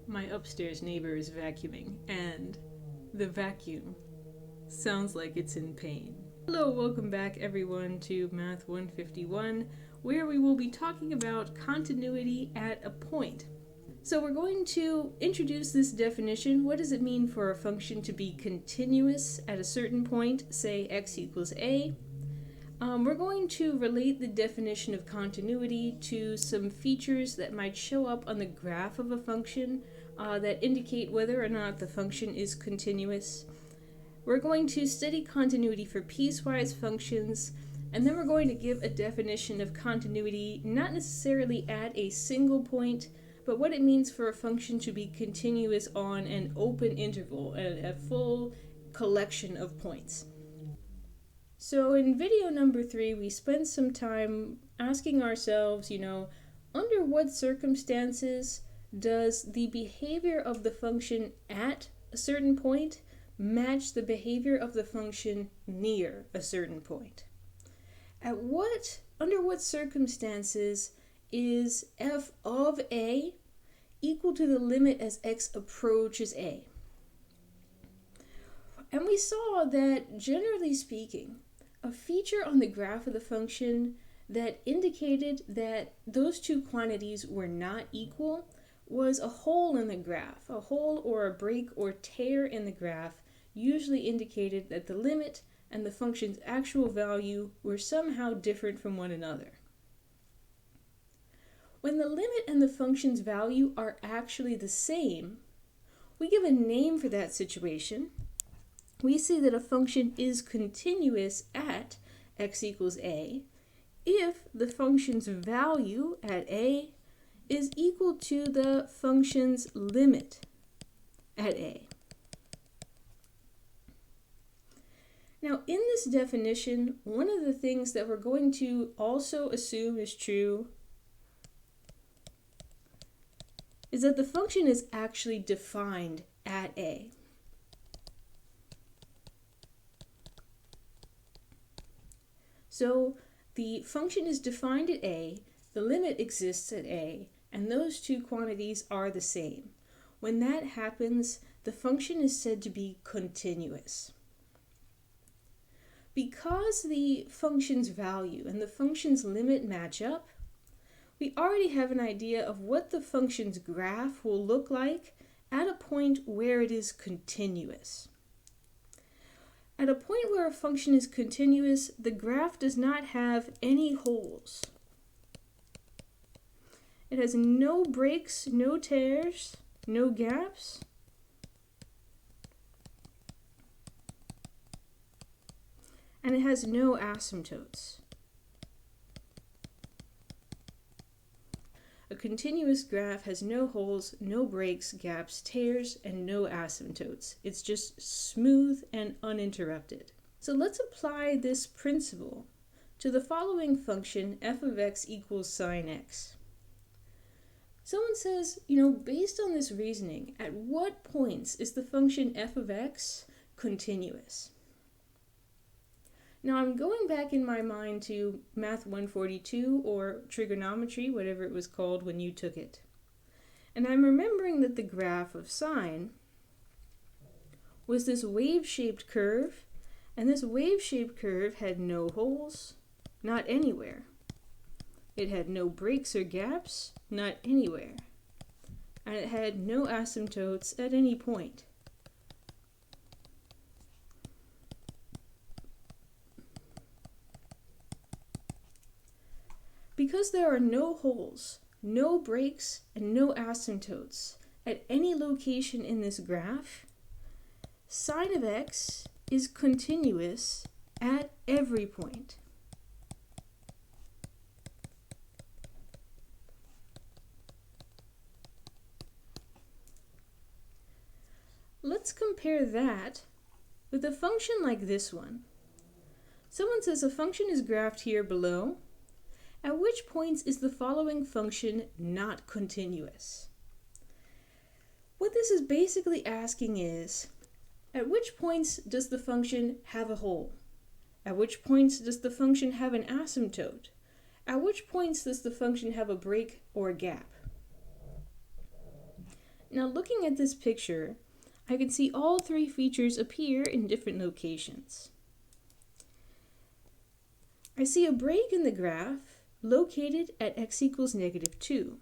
My upstairs neighbor is vacuuming, and the vacuum sounds like it's in pain. Hello, welcome back everyone to Math 151, where we will be talking about continuity at a point. So we're going to introduce this definition. What does it mean for a function to be continuous at a certain point, say x equals a? We're going to relate the definition of continuity to some features that might show up on the graph of a function that indicate whether or not the function is continuous. We're going to study continuity for piecewise functions, and then we're going to give a definition of continuity not necessarily at a single point, but what it means for a function to be continuous on an open interval, a full collection of points. So in video number 3, we spent some time asking ourselves, under what circumstances does the behavior of the function at a certain point match the behavior of the function near a certain point? Under what circumstances is f of a equal to the limit as x approaches a? And we saw that, generally speaking, a feature on the graph of the function that indicated that those two quantities were not equal was a hole in the graph. A hole or a break or tear in the graph usually indicated that the limit and the function's actual value were somehow different from one another. When the limit and the function's value are actually the same, we give a name for that situation. We say that a function is continuous at x equals a if the function's value at a is equal to the function's limit at a. Now, in this definition, one of the things that we're going to also assume is true is that the function is actually defined at a. So the function is defined at a, the limit exists at a, and those two quantities are the same. When that happens, the function is said to be continuous. Because the function's value and the function's limit match up, we already have an idea of what the function's graph will look like at a point where it is continuous. At a point where a function is continuous, the graph does not have any holes. It has no breaks, no tears, no gaps. And it has no asymptotes. A continuous graph has no holes, no breaks, gaps, tears, and no asymptotes. It's just smooth and uninterrupted. So let's apply this principle to the following function, f of x equals sine x. Someone says, based on this reasoning, at what points is the function f of x continuous? Now I'm going back in my mind to Math 142 or trigonometry, whatever it was called when you took it. And I'm remembering that the graph of sine was this wave-shaped curve, and this wave-shaped curve had no holes, not anywhere. It had no breaks or gaps, not anywhere. And it had no asymptotes at any point. Because there are no holes, no breaks, and no asymptotes at any location in this graph, sine of x is continuous at every point. Let's compare that with a function like this one. Someone says a function is graphed here below. At which points is the following function not continuous? What this is basically asking is, at which points does the function have a hole? At which points does the function have an asymptote? At which points does the function have a break or a gap? Now looking at this picture, I can see all three features appear in different locations. I see a break in the graph located at x equals -2.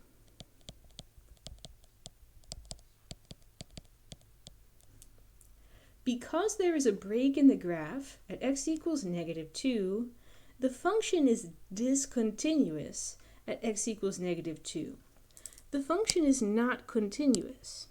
Because there is a break in the graph at x equals -2, the function is discontinuous at x equals -2. The function is not continuous.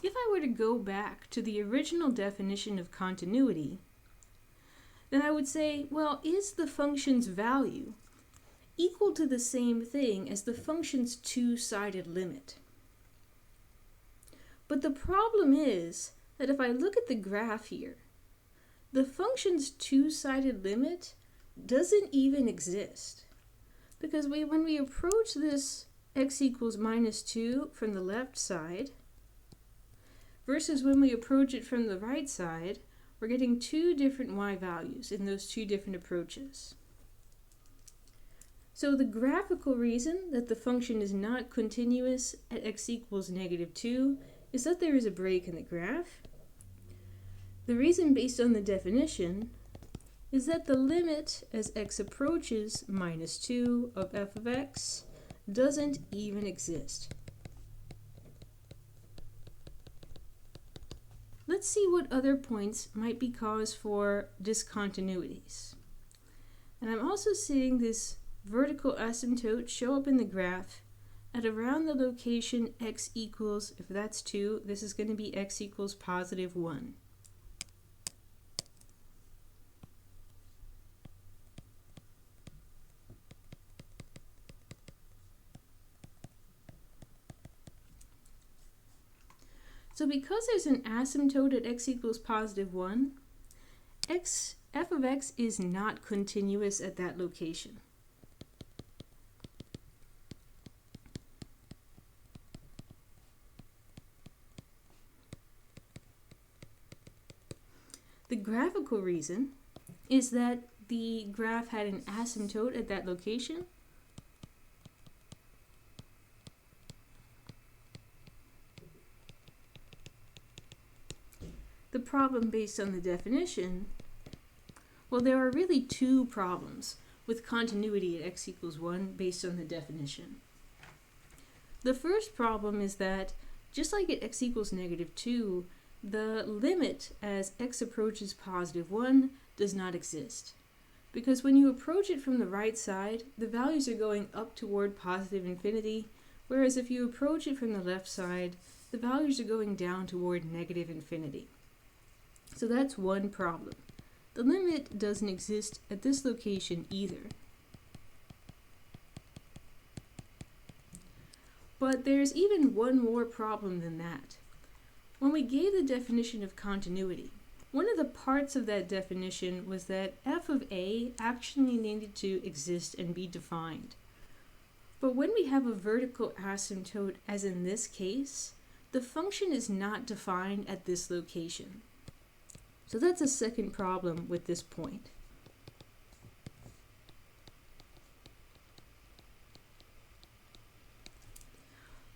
If I were to go back to the original definition of continuity, then I would say, well, is the function's value equal to the same thing as the function's two-sided limit? But the problem is that if I look at the graph here, the function's two-sided limit doesn't even exist. Because when we approach this x equals -2 from the left side, versus when we approach it from the right side, we're getting two different y values in those two different approaches. So the graphical reason that the function is not continuous at x equals -2 is that there is a break in the graph. The reason based on the definition is that the limit as x approaches -2 of f of x doesn't even exist. Let's see what other points might be cause for discontinuities. And I'm also seeing this vertical asymptote show up in the graph at around the location x equals, if that's 2, this is going to be x equals +1. So because there's an asymptote at x equals +1, f of x is not continuous at that location. The graphical reason is that the graph had an asymptote at that location. The problem based on the definition, well, there are really two problems with continuity at x equals 1 based on the definition. The first problem is that, just like at x equals -2, the limit as x approaches +1 does not exist. Because when you approach it from the right side, the values are going up toward +infinity, whereas if you approach it from the left side, the values are going down toward -infinity. So that's one problem. The limit doesn't exist at this location either. But there's even one more problem than that. When we gave the definition of continuity, one of the parts of that definition was that f of a actually needed to exist and be defined. But when we have a vertical asymptote, as in this case, the function is not defined at this location. So that's a second problem with this point.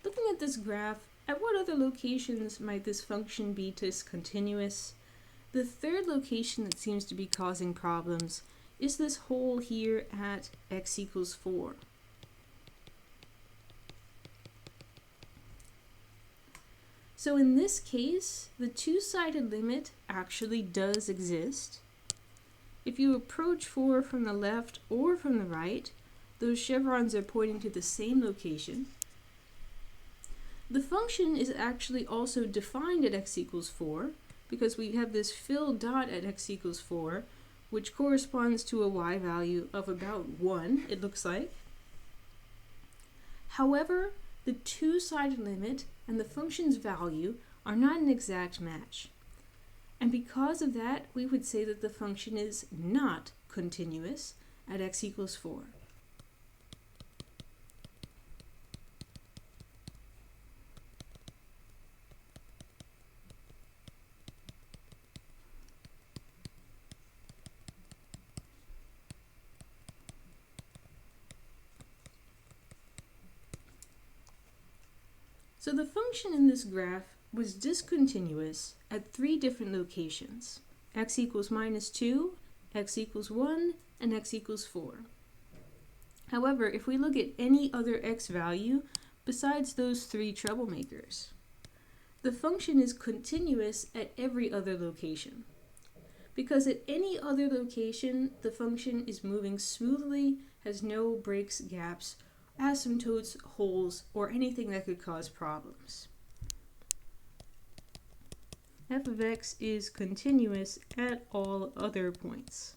Looking at this graph, at what other locations might this function be discontinuous? The third location that seems to be causing problems is this hole here at x equals 4. So in this case, the two-sided limit actually does exist. If you approach 4 from the left or from the right, those chevrons are pointing to the same location. The function is actually also defined at x equals 4, because we have this fill dot at x equals 4, which corresponds to a y value of about 1, it looks like. However, the two-sided limit and the function's value are not an exact match. And because of that, we would say that the function is not continuous at x equals 4. So the function in this graph was discontinuous at 3 different locations: x equals -2, x equals 1, and x equals 4. However, if we look at any other x value besides those 3 troublemakers, the function is continuous at every other location. Because at any other location, the function is moving smoothly, has no breaks, gaps, asymptotes, holes, or anything that could cause problems. F of x is continuous at all other points.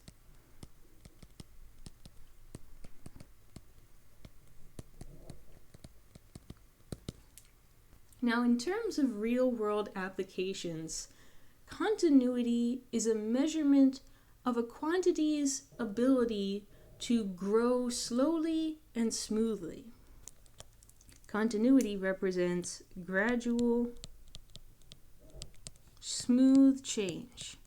Now, in terms of real-world applications, continuity is a measurement of a quantity's ability to grow slowly and smoothly. Continuity represents gradual, smooth change.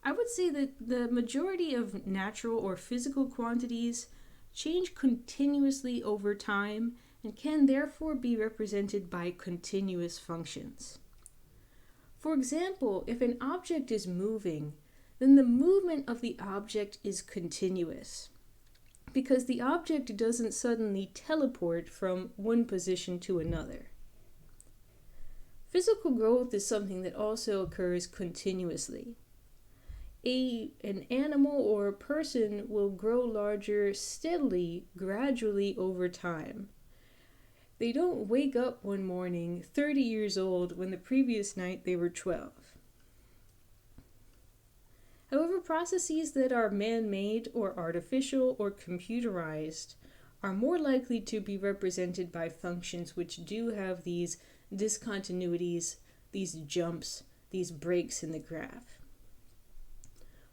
I would say that the majority of natural or physical quantities change continuously over time and can therefore be represented by continuous functions. For example, if an object is moving, then the movement of the object is continuous, because the object doesn't suddenly teleport from one position to another. Physical growth is something that also occurs continuously. An animal or a person will grow larger steadily, gradually over time. They don't wake up one morning 30 years old when the previous night they were 12. However, processes that are man-made or artificial or computerized are more likely to be represented by functions which do have these discontinuities, these jumps, these breaks in the graph.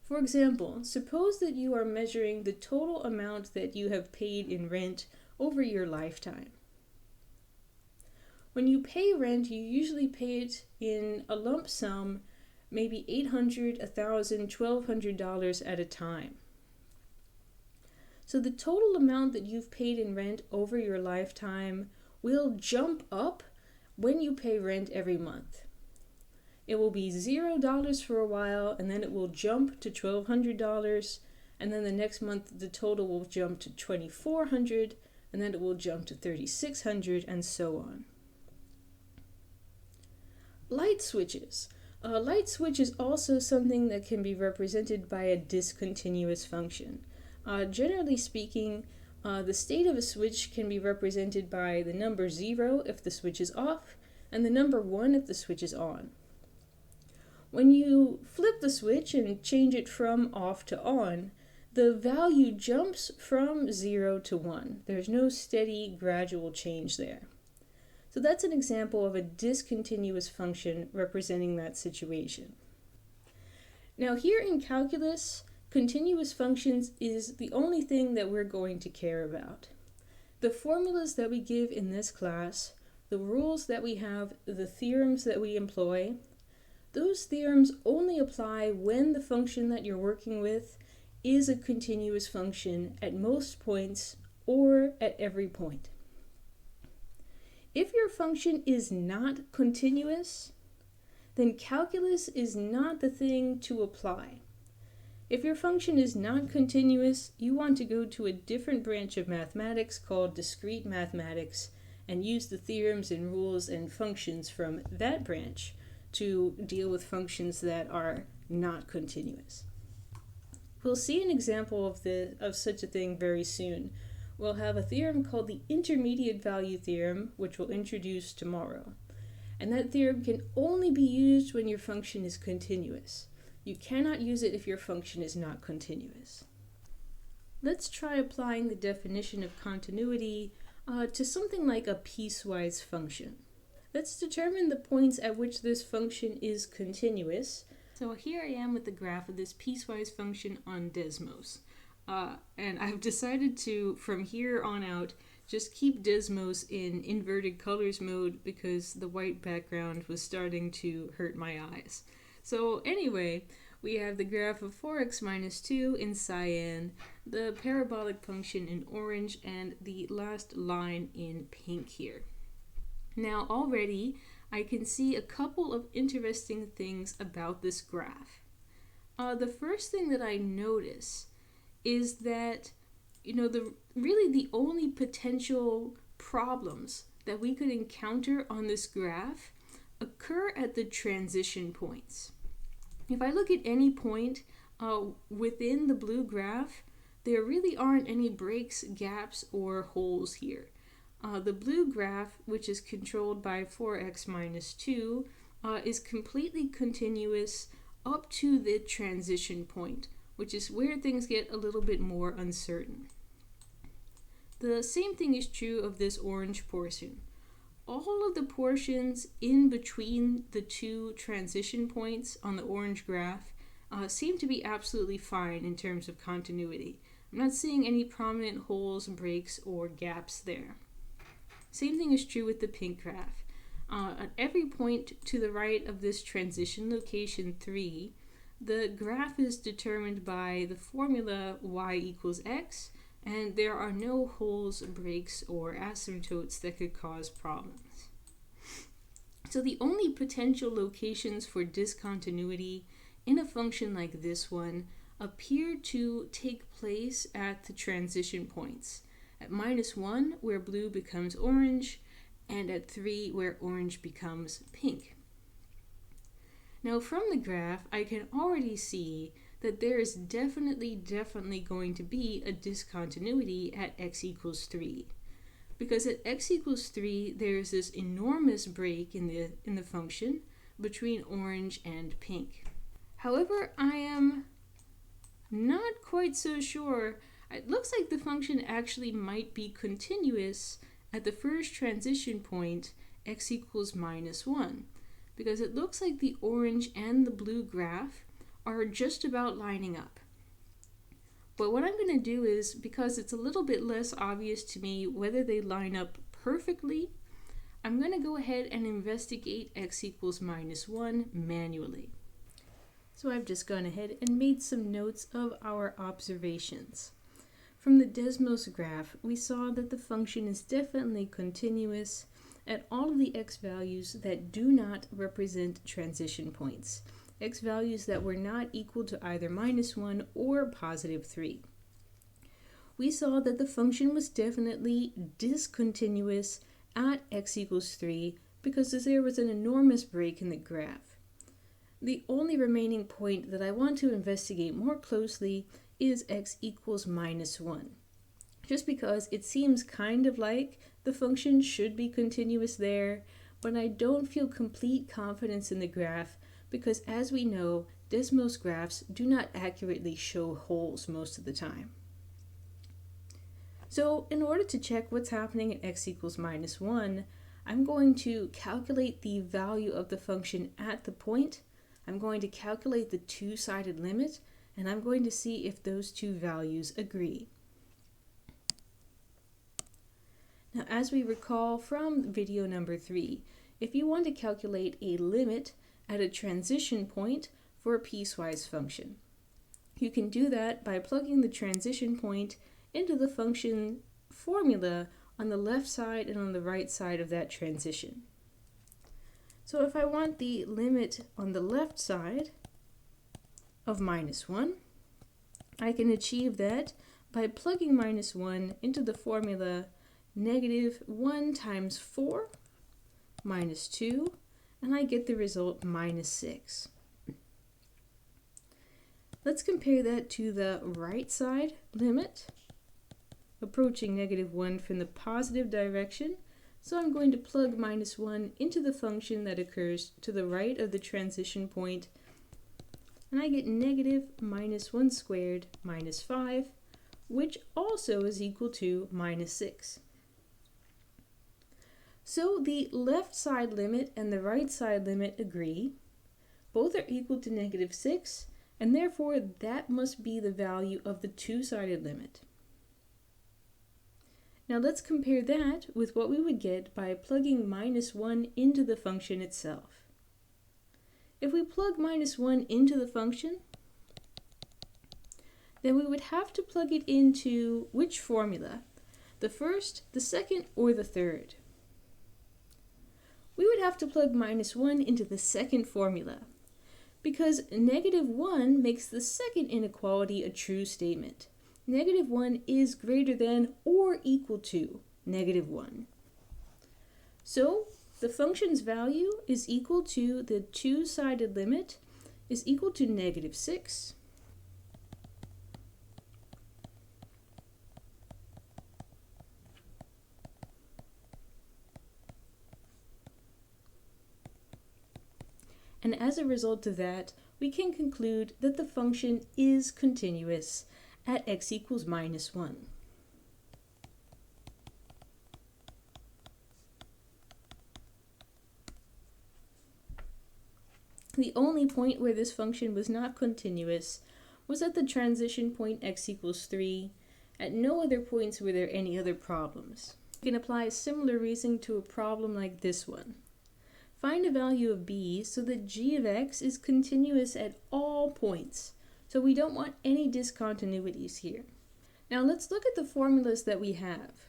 For example, suppose that you are measuring the total amount that you have paid in rent over your lifetime. When you pay rent, you usually pay it in a lump sum, maybe $800, $1,000, $1,200 at a time. So the total amount that you've paid in rent over your lifetime will jump up when you pay rent every month. It will be $0 for a while, and then it will jump to $1,200, and then the next month the total will jump to $2,400, and then it will jump to $3,600, and so on. Light switches. A light switch is also something that can be represented by a discontinuous function. Generally speaking, the state of a switch can be represented by the number 0 if the switch is off, and the number 1 if the switch is on. When you flip the switch and change it from off to on, the value jumps from 0 to 1. There's no steady, gradual change there. So that's an example of a discontinuous function representing that situation. Now here in calculus, continuous functions is the only thing that we're going to care about. The formulas that we give in this class, the rules that we have, the theorems that we employ, those theorems only apply when the function that you're working with is a continuous function at most points or at every point. If your function is not continuous, then calculus is not the thing to apply. If your function is not continuous, you want to go to a different branch of mathematics called discrete mathematics and use the theorems and rules and functions from that branch to deal with functions that are not continuous. We'll see an example of such a thing very soon. We'll have a theorem called the intermediate value theorem, which we'll introduce tomorrow. And that theorem can only be used when your function is continuous. You cannot use it if your function is not continuous. Let's try applying the definition of continuity to something like a piecewise function. Let's determine the points at which this function is continuous. So here I am with the graph of this piecewise function on Desmos. And I've decided to, from here on out, just keep Desmos in inverted colors mode because the white background was starting to hurt my eyes. So anyway, we have the graph of 4x minus 2 in cyan, the parabolic function in orange, and the last line in pink here. Now already I can see a couple of interesting things about this graph. The first thing that I notice is that, really the only potential problems that we could encounter on this graph occur at the transition points. If I look at any point within the blue graph, there really aren't any breaks, gaps, or holes here. The blue graph, which is controlled by 4x minus 2, is completely continuous up to the transition point, which is where things get a little bit more uncertain. The same thing is true of this orange portion. All of the portions in between the two transition points on the orange graph seem to be absolutely fine in terms of continuity. I'm not seeing any prominent holes, breaks, or gaps there. Same thing is true with the pink graph. At every point to the right of this transition location 3, the graph is determined by the formula y equals x, and there are no holes, breaks, or asymptotes that could cause problems. So the only potential locations for discontinuity in a function like this one appear to take place at the transition points. At -1, where blue becomes orange, and at 3, where orange becomes pink. Now from the graph, I can already see that there is definitely going to be a discontinuity at x equals 3. Because at x equals 3, there's this enormous break in the function between orange and pink. However, I am not quite so sure. It looks like the function actually might be continuous at the first transition point, x equals -1, because it looks like the orange and the blue graph are just about lining up. But what I'm going to do is, because it's a little bit less obvious to me whether they line up perfectly, I'm going to go ahead and investigate x equals -1 manually. So I've just gone ahead and made some notes of our observations. From the Desmos graph, we saw that the function is definitely continuous at all of the x values that do not represent transition points, x values that were not equal to either -1 or +3. We saw that the function was definitely discontinuous at x equals 3 because there was an enormous break in the graph. The only remaining point that I want to investigate more closely is x equals -1, just because it seems kind of like the function should be continuous there, but I don't feel complete confidence in the graph because, as we know, Desmos graphs do not accurately show holes most of the time. So in order to check what's happening at x equals -1, I'm going to calculate the value of the function at the point. I'm going to calculate the two-sided limit, and I'm going to see if those two values agree. Now, as we recall from video number 3, if you want to calculate a limit at a transition point for a piecewise function, you can do that by plugging the transition point into the function formula on the left side and on the right side of that transition. So if I want the limit on the left side of -1, I can achieve that by plugging -1 into the formula -1 times 4 minus 2, and I get the result -6. Let's compare that to the right side limit, approaching -1 from the positive direction. So I'm going to plug -1 into the function that occurs to the right of the transition point, and I get -1 squared minus 5, which also is equal to -6. So the left side limit and the right side limit agree. Both are equal to -6, and therefore that must be the value of the two-sided limit. Now let's compare that with what we would get by plugging -1 into the function itself. If we plug -1 into the function, then we would have to plug it into which formula? The first, the second, or the third? We would have to plug -1 into the second formula, because -1 makes the second inequality a true statement. -1 is greater than or equal to -1. So the function's value is equal to the two-sided limit is equal to -6 and as a result of that, we can conclude that the function is continuous at x equals -1. The only point where this function was not continuous was at the transition point x equals 3. At no other points were there any other problems. We can apply a similar reasoning to a problem like this one. Find a value of b so that g of x is continuous at all points. So we don't want any discontinuities here. Now let's look at the formulas that we have.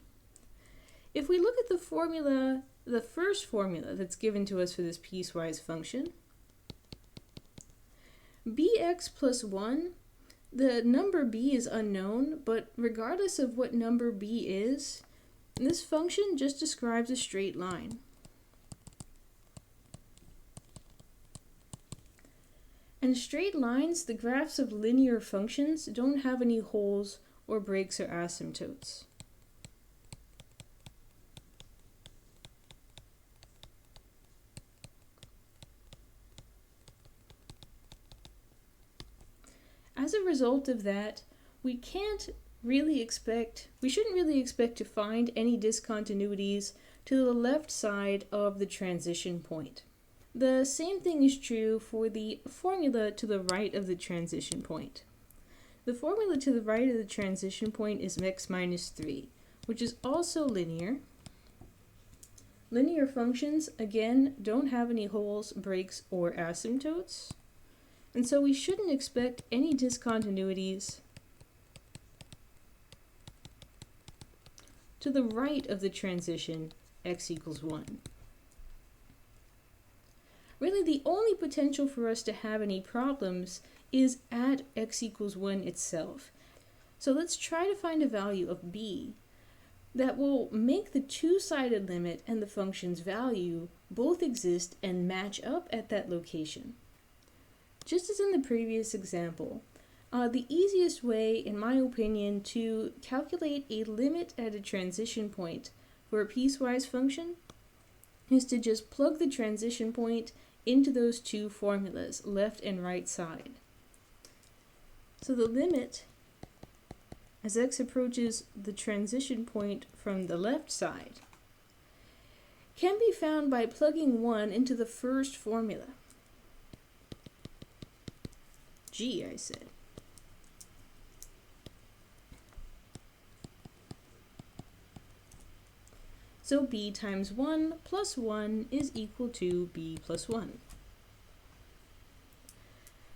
If we look at the formula, the first formula that's given to us for this piecewise function, bx plus 1, the number b is unknown, but regardless of what number b is, this function just describes a straight line. And straight lines, the graphs of linear functions, don't have any holes or breaks or asymptotes. As a result of that, we shouldn't really expect to find any discontinuities to the left side of the transition point. The same thing is true for the formula to the right of the transition point. The formula to the right of the transition point is x minus 3, which is also linear. Linear functions, again, don't have any holes, breaks, or asymptotes. And so we shouldn't expect any discontinuities to the right of the transition x equals 1. Really, the only potential for us to have any problems is at x equals 1 itself. So let's try to find a value of b that will make the two-sided limit and the function's value both exist and match up at that location. Just as in the previous example, the easiest way, in my opinion, to calculate a limit at a transition point for a piecewise function is to just plug the transition point into those two formulas, left and right side. So the limit, as x approaches the transition point from the left side, can be found by plugging 1 into the first formula. G, I said. So b times 1 plus 1 is equal to b plus 1.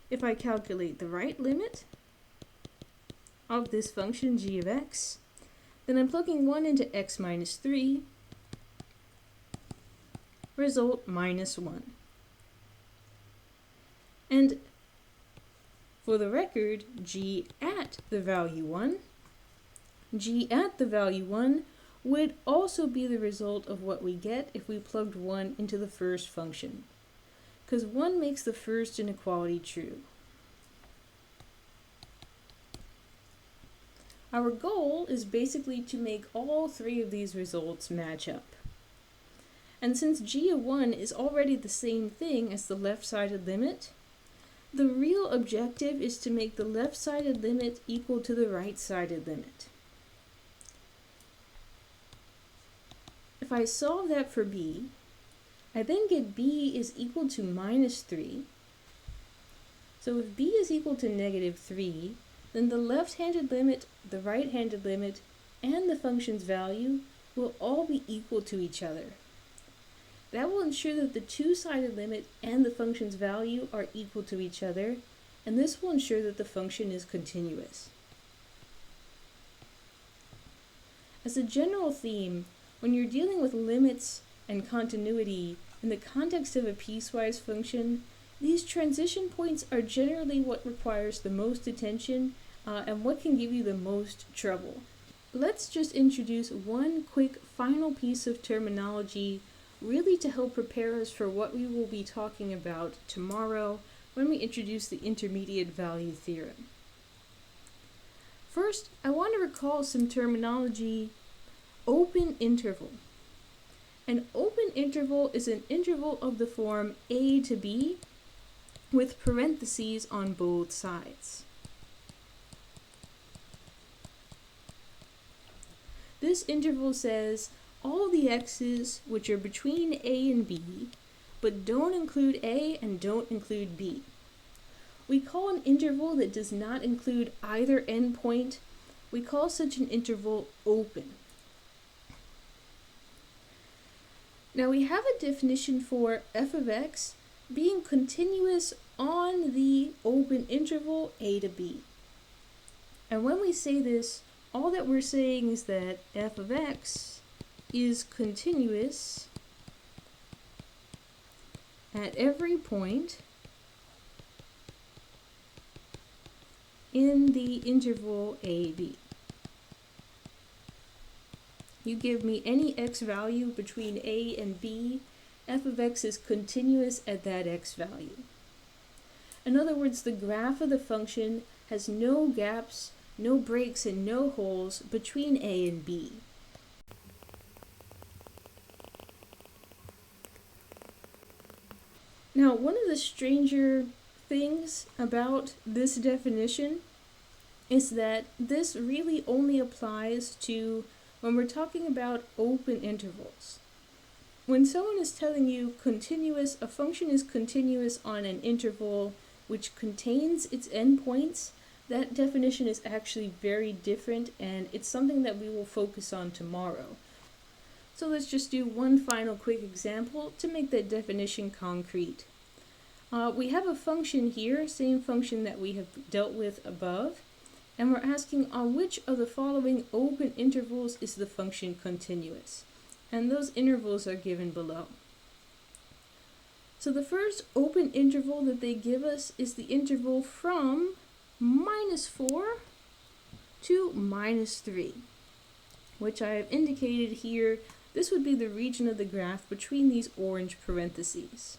If I calculate the right limit of this function g of x, then I'm plugging 1 into x minus 3, result minus 1. And for the record, g at the value 1 would also be the result of what we get if we plugged 1 into the first function, because 1 makes the first inequality true. Our goal is basically to make all three of these results match up. And since g of 1 is already the same thing as the left-sided limit, the real objective is to make the left-sided limit equal to the right-sided limit. If I solve that for b, I then get b is equal to minus 3. So if b is equal to negative 3, then the left-handed limit, the right-handed limit, and the function's value will all be equal to each other. That will ensure that the two-sided limit and the function's value are equal to each other, and this will ensure that the function is continuous. As a general theme, when you're dealing with limits and continuity in the context of a piecewise function, these transition points are generally what requires the most attention and what can give you the most trouble. Let's just introduce one quick final piece of terminology really to help prepare us for what we will be talking about tomorrow when we introduce the intermediate value theorem. First, I want to recall some terminology. Open interval. An open interval is an interval of the form a to b with parentheses on both sides. This interval says all the x's which are between a and b, but don't include a and don't include b. We call an interval that does not include either endpoint, we call such an interval open. Now we have a definition for f of x being continuous on the open interval a to b. And when we say this, all that we're saying is that f of x is continuous at every point in the interval ab. You give me any x value between a and b, f of x is continuous at that x value. In other words, the graph of the function has no gaps, no breaks, and no holes between a and b. Now, one of the stranger things about this definition is that this really only applies to when we're talking about open intervals. When someone is telling you a function is continuous on an interval which contains its endpoints, that definition is actually very different, and it's something that we will focus on tomorrow. So let's just do one final quick example to make that definition concrete. We have a function here, same function that we have dealt with above, and we're asking on which of the following open intervals is the function continuous. And those intervals are given below. So the first open interval that they give us is the interval from -4 to -3, which I have indicated here. This would be the region of the graph between these orange parentheses.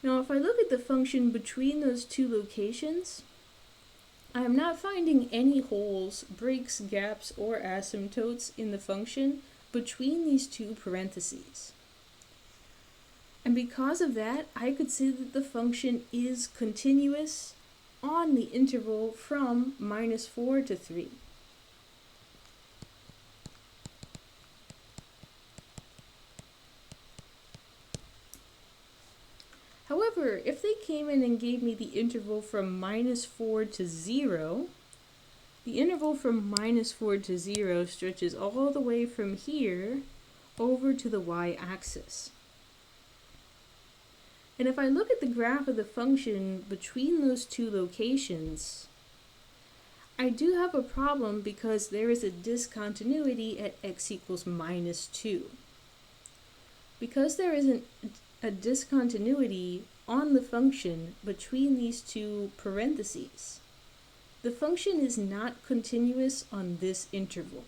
Now, if I look at the function between those two locations, I am not finding any holes, breaks, gaps, or asymptotes in the function between these two parentheses. And because of that, I could say that the function is continuous on the interval from -4 to 3. However, if they came in and gave me the interval from -4 to 0, the interval from -4 to 0 stretches all the way from here over to the y-axis. And if I look at the graph of the function between those two locations, I do have a problem because there is a discontinuity at x equals -2. Because there isn't a discontinuity on the function between these two parentheses, the function is not continuous on this interval.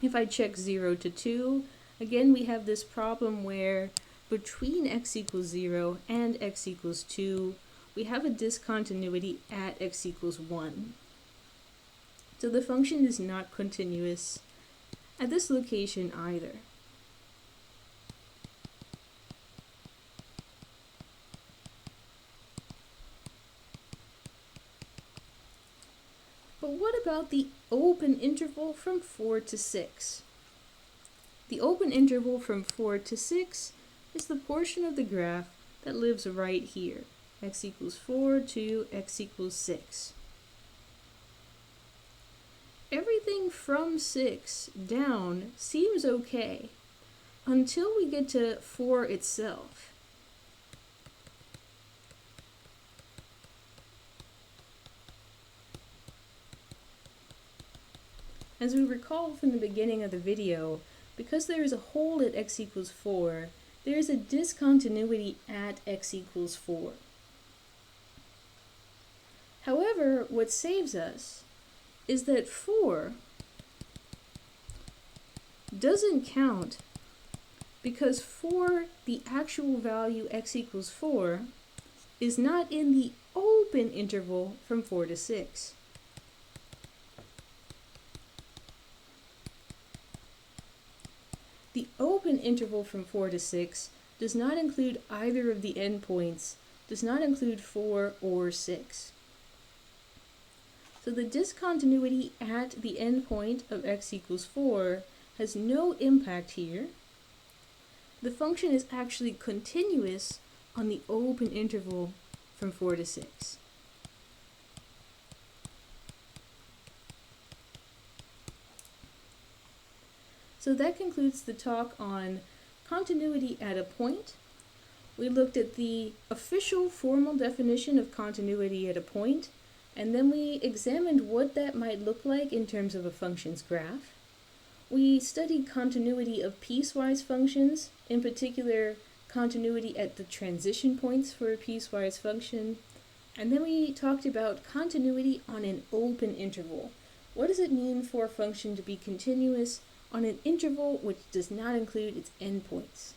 If I check 0 to 2, again we have this problem where between x equals 0 and x equals 2, we have a discontinuity at x equals 1. So the function is not continuous at this location either. But what about the open interval from 4 to 6? The open interval from 4 to 6 is the portion of the graph that lives right here. X equals 4 to x equals 6. Everything from 6 down seems okay until we get to 4 itself. As we recall from the beginning of the video, because there is a hole at x equals 4, there is a discontinuity at x equals 4. However, what saves us is that 4 doesn't count because 4, the actual value x equals 4, is not in the open interval from 4 to 6. The open interval from 4 to 6 does not include either of the endpoints, does not include 4 or 6. So the discontinuity at the endpoint of x equals 4 has no impact here. The function is actually continuous on the open interval from 4 to 6. So that concludes the talk on continuity at a point. We looked at the official formal definition of continuity at a point, and then we examined what that might look like in terms of a function's graph. We studied continuity of piecewise functions, in particular continuity at the transition points for a piecewise function, and then we talked about continuity on an open interval. What does it mean for a function to be continuous on an interval which does not include its endpoints?